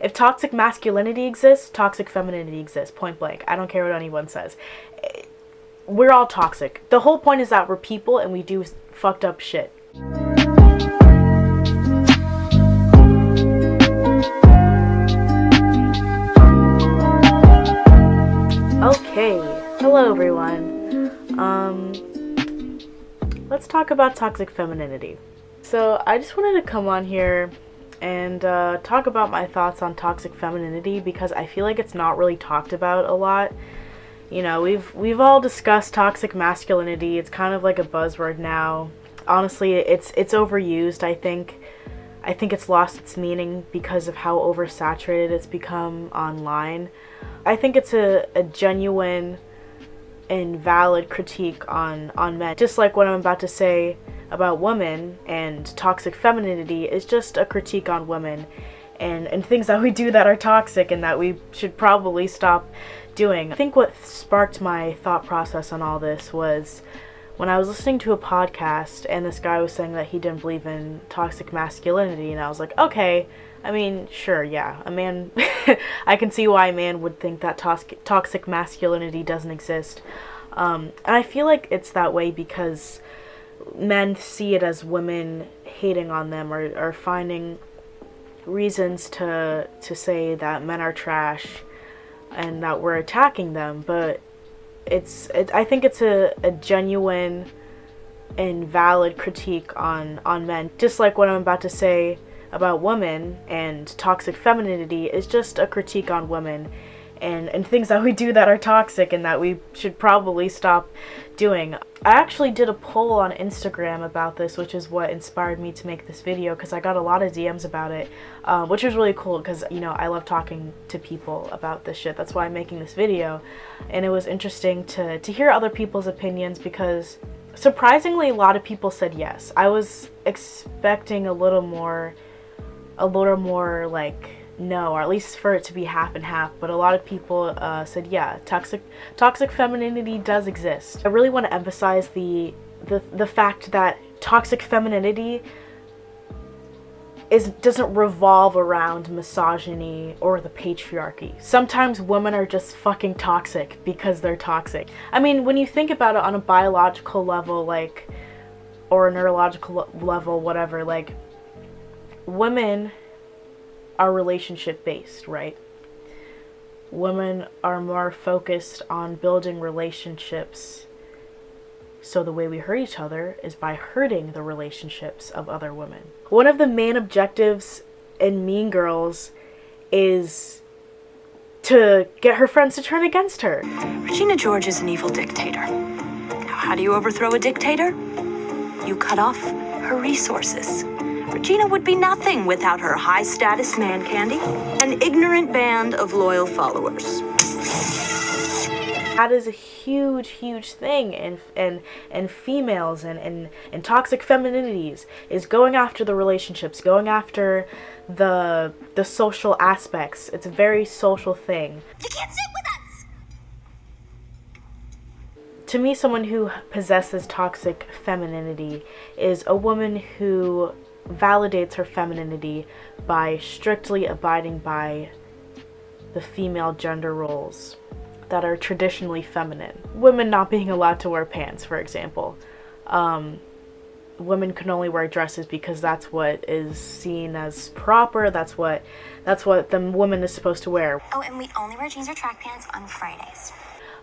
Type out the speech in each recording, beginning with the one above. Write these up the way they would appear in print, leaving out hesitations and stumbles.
If toxic masculinity exists, toxic femininity exists, point blank. I don't care what anyone says. We're all toxic. The whole point is that we're people and we do fucked up shit. Okay, hello everyone. Let's talk about toxic femininity. So I just wanted to come on here and talk about my thoughts on toxic femininity because I feel like it's not really talked about a lot. You know, we've all discussed toxic masculinity. It's kind of like a buzzword now. Honestly, it's overused. I think it's lost its meaning because of how oversaturated it's become online. I think it's a genuine and valid critique on men. Just like what I'm about to say about women and toxic femininity is just a critique on women and things that we do that are toxic and that we should probably stop doing. I think what sparked my thought process on all this was when I was listening to a podcast and this guy was saying that he didn't believe in toxic masculinity, and I was like, okay, I mean, sure, yeah, a man, I can see why a man would think that toxic masculinity doesn't exist. And I feel like it's that way because men see it as women hating on them or finding reasons to say that men are trash and that we're attacking them. But I think it's a genuine and valid critique on men. Just like what I'm about to say about women and toxic femininity is just a critique on women and things that we do that are toxic and that we should probably stop doing. I actually did a poll on Instagram about this, which is what inspired me to make this video because I got a lot of DMs about it, which was really cool because, you know, I love talking to people about this shit. That's why I'm making this video. And it was interesting to hear other people's opinions because surprisingly a lot of people said yes. I was expecting a little more like no, or at least for it to be half and half, but a lot of people said yeah, toxic femininity does exist. I really want to emphasize the fact that toxic femininity doesn't revolve around misogyny or the patriarchy. Sometimes women are just fucking toxic because they're toxic. I mean, when you think about it on a biological level, like, or a neurological level, whatever, like, women are relationship based, right? Women are more focused on building relationships, so the way we hurt each other is by hurting the relationships of other women. One of the main objectives in Mean Girls is to get her friends to turn against her. Regina George is an evil dictator. Now, how do you overthrow a dictator? You cut off her resources. Regina would be nothing without her high-status man candy, an ignorant band of loyal followers. That is a huge thing in females and toxic femininities is going after the relationships, going after the social aspects. It's a very social thing. You can't sit with us! To me, someone who possesses toxic femininity is a woman who validates her femininity by strictly abiding by the female gender roles that are traditionally feminine. Women not being allowed to wear pants, for example. Women can only wear dresses because that's what is seen as proper. That's what the woman is supposed to wear. Oh, and we only wear jeans or track pants on Fridays.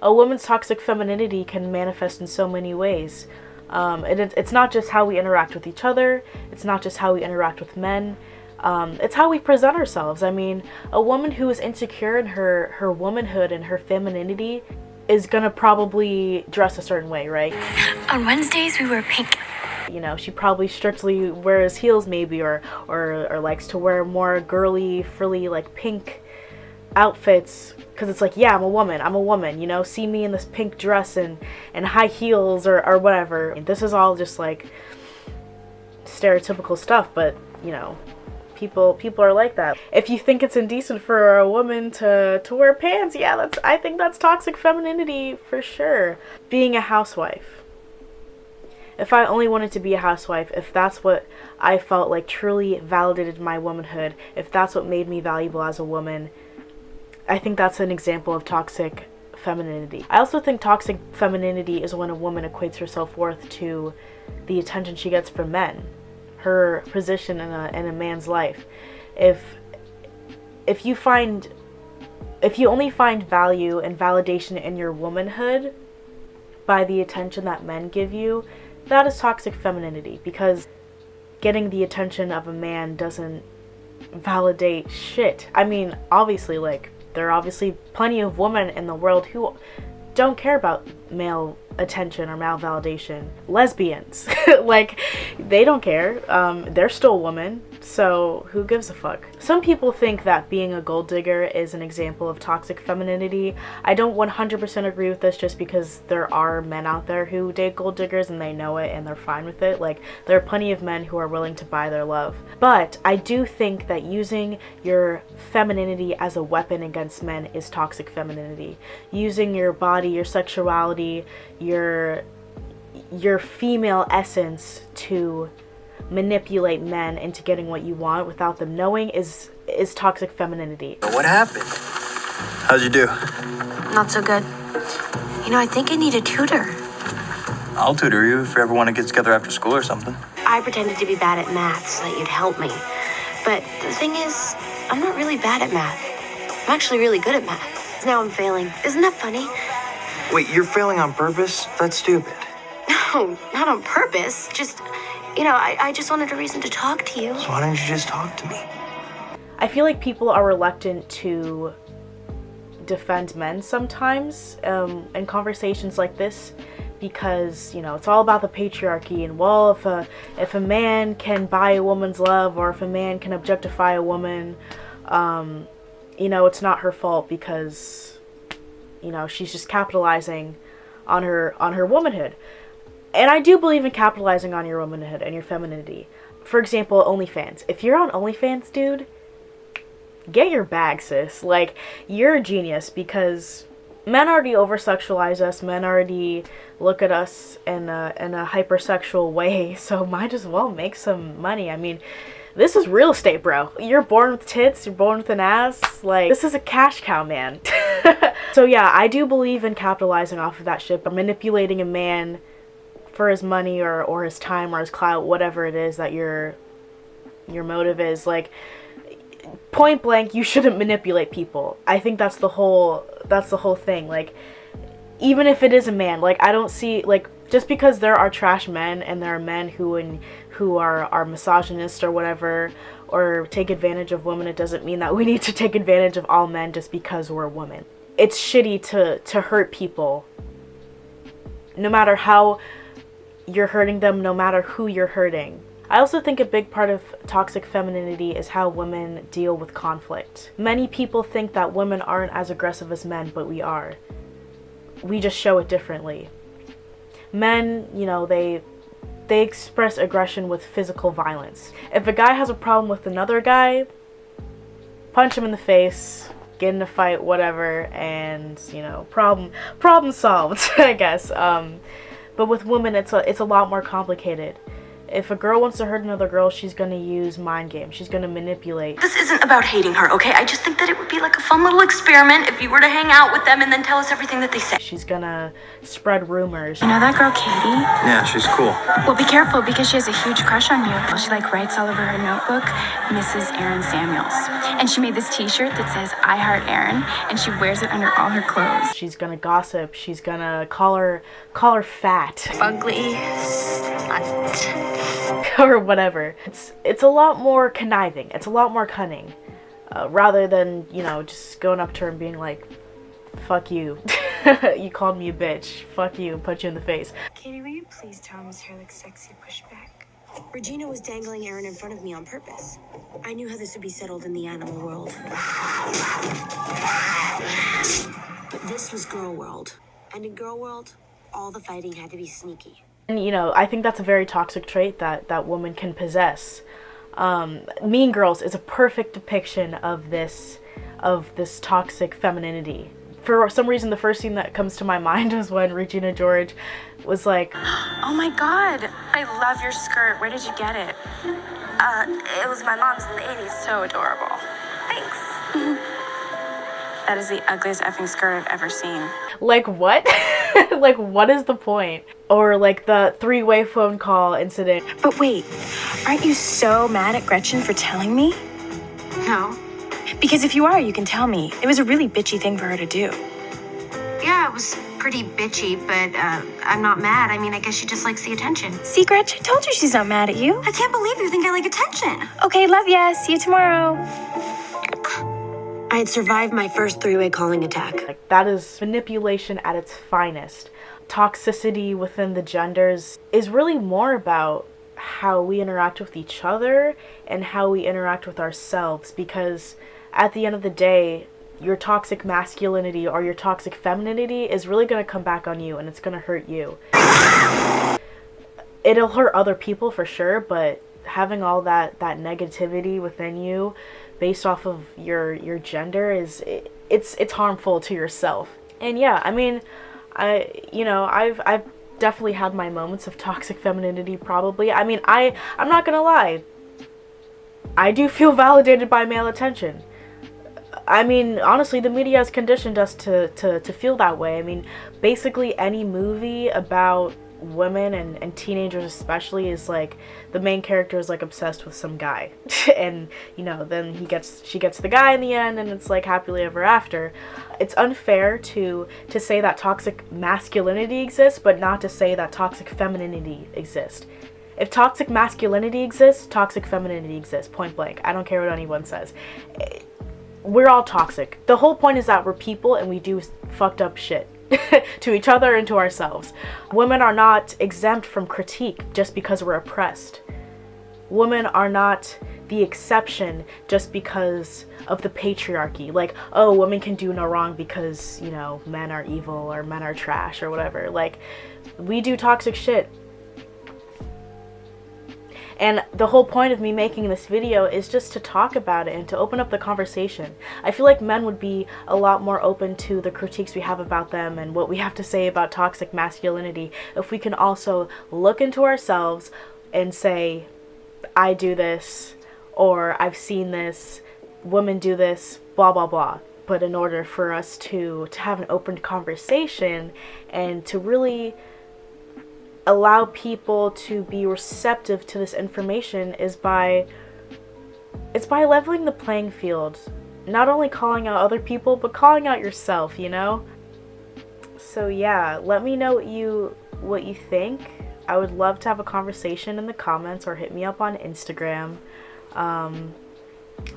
A woman's toxic femininity can manifest in so many ways. It's not just how we interact with each other. It's not just how we interact with men. It's how we present ourselves. I mean, a woman who is insecure in her womanhood and her femininity is gonna probably dress a certain way, right? On Wednesdays, we wear pink. You know, she probably strictly wears heels maybe or likes to wear more girly, frilly, like pink outfits because it's like, yeah, I'm a woman, you know, see me in this pink dress and high heels or whatever. This is all just like stereotypical stuff, but you know, people are like that. If you think it's indecent for a woman to wear pants, yeah, I think that's toxic femininity for sure. Being a housewife. if I only wanted to be a housewife, if that's what I felt like truly validated my womanhood, if that's what made me valuable as a woman, I think that's an example of toxic femininity. I also think toxic femininity is when a woman equates her self-worth to the attention she gets from men, her position in a man's life. If you only find value and validation in your womanhood by the attention that men give you, that is toxic femininity, because getting the attention of a man doesn't validate shit. I mean, obviously, like, there are obviously plenty of women in the world who don't care about male attention or male validation. Lesbians, like, they don't care. They're still women, so who gives a fuck? Some people think that being a gold digger is an example of toxic femininity. I don't 100% agree with this, just because there are men out there who date gold diggers and they know it and they're fine with it. Like, there are plenty of men who are willing to buy their love. But I do think that using your femininity as a weapon against men is toxic femininity. Using your body, your sexuality, your female essence to manipulate men into getting what you want without them knowing is toxic femininity. What happened? How'd you do? Not so good. You know, I think I need a tutor. I'll tutor you if you ever want to get together after school or something. I pretended to be bad at math so that you'd help me. But the thing is, I'm not really bad at math. I'm actually really good at math. Now I'm failing. Isn't that funny? Wait, you're failing on purpose? That's stupid. No, not on purpose. Just, I just wanted a reason to talk to you. So why don't you just talk to me? I feel like people are reluctant to defend men sometimes in conversations like this, because it's all about the patriarchy, and well, if a man can buy a woman's love, or if a man can objectify a woman, it's not her fault, because she's just capitalizing on her womanhood. And I do believe in capitalizing on your womanhood and your femininity. For example, OnlyFans. If you're on OnlyFans, dude, get your bag, sis. Like, you're a genius, because men already over-sexualize us. Men already look at us in a hypersexual way. So might as well make some money. I mean, this is real estate, bro. You're born with tits. You're born with an ass. Like, this is a cash cow, man. So yeah, I do believe in capitalizing off of that shit, but manipulating a man for his money or his time or his clout, whatever it is that your motive is, like, point blank, you shouldn't manipulate people. I think that's the whole thing. Like, even if it is a man, like, I don't see, like, just because there are trash men and there are men who are misogynist or whatever, or take advantage of women, it doesn't mean that we need to take advantage of all men just because we're women. It's shitty to hurt people, no matter how you're hurting them, no matter who you're hurting. I also think a big part of toxic femininity is how women deal with conflict. Many people think that women aren't as aggressive as men, but we are. We just show it differently. Men, they express aggression with physical violence. If a guy has a problem with another guy, punch him in the face, get in a fight, whatever, and problem solved, I guess. But with women, it's a lot more complicated. If a girl wants to hurt another girl, she's gonna use mind games. She's gonna manipulate. This isn't about hating her, okay? I just think that it would be like a fun little experiment if you were to hang out with them and then tell us everything that they say. She's gonna spread rumors. You know that girl Katie? Yeah, she's cool. Well, be careful, because she has a huge crush on you. She writes all over her notebook, Mrs. Erin Samuels. And she made this t-shirt that says, I heart Erin, and she wears it under all her clothes. She's gonna gossip. She's gonna call her fat. Ugly slut. Or whatever. It's a lot more conniving. It's a lot more cunning. Rather than, just going up to her and being like, fuck you. You called me a bitch. Fuck you. Put you in the face. Katie, will you please tell him his hair looks sexy pushback? Regina was dangling Erin in front of me on purpose. I knew how this would be settled in the animal world. But this was girl world. And in girl world, all the fighting had to be sneaky. And I think that's a very toxic trait that women can possess. Mean Girls is a perfect depiction of this toxic femininity. for some reason, the first scene that comes to my mind is when Regina George was like, Oh my god, I love your skirt. Where did you get it? It was my mom's in the 80s. So adorable. Thanks. That is the ugliest effing skirt I've ever seen. like, what? Like, what is the point? Or like the three-way phone call incident. But wait, aren't you so mad at Gretchen for telling me? No. Because if you are, you can tell me. It was a really bitchy thing for her to do. Yeah, it was pretty bitchy, but I'm not mad. I mean, I guess she just likes the attention. See, Gretchen, I told you she's not mad at you. I can't believe you think I like attention. Okay, love ya. See you tomorrow. I had survived my first three-way calling attack. Like, that is manipulation at its finest. Toxicity within the genders is really more about how we interact with each other and how we interact with ourselves, because at the end of the day, your toxic masculinity or your toxic femininity is really going to come back on you, and it's going to hurt you. It'll hurt other people for sure, but having all that negativity within you based off of your gender it's harmful to yourself. And yeah, I mean, I've definitely had my moments of toxic femininity probably. I mean, I'm not gonna lie, I do feel validated by male attention. I mean, honestly, the media has conditioned us to feel that way. I mean, basically any movie about women and teenagers especially is like the main character is like obsessed with some guy and then she gets the guy in the end, and it's like happily ever after. It's unfair to say that toxic masculinity exists but not to say that toxic femininity exists. If toxic masculinity exists, toxic femininity exists, point blank. I don't care what anyone says. We're all toxic. The whole point is that we're people and we do fucked up shit to each other and to ourselves. Women are not exempt from critique just because we're oppressed. Women are not the exception just because of the patriarchy. Like, oh, women can do no wrong because, men are evil or men are trash or whatever. Like, we do toxic shit. And the whole point of me making this video is just to talk about it and to open up the conversation. I feel like men would be a lot more open to the critiques we have about them and what we have to say about toxic masculinity if we can also look into ourselves and say, I do this, or I've seen this, women do this, blah blah blah. But in order for us to have an open conversation and to really allow people to be receptive to this information is by leveling the playing field. Not only calling out other people, but calling out yourself, So yeah, let me know what you think. I would love to have a conversation in the comments or hit me up on Instagram.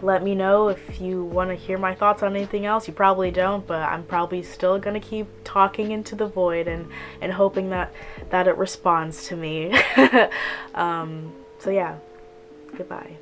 Let me know if you want to hear my thoughts on anything else. You probably don't, but I'm probably still gonna keep talking into the void and hoping that it responds to me. So yeah, goodbye.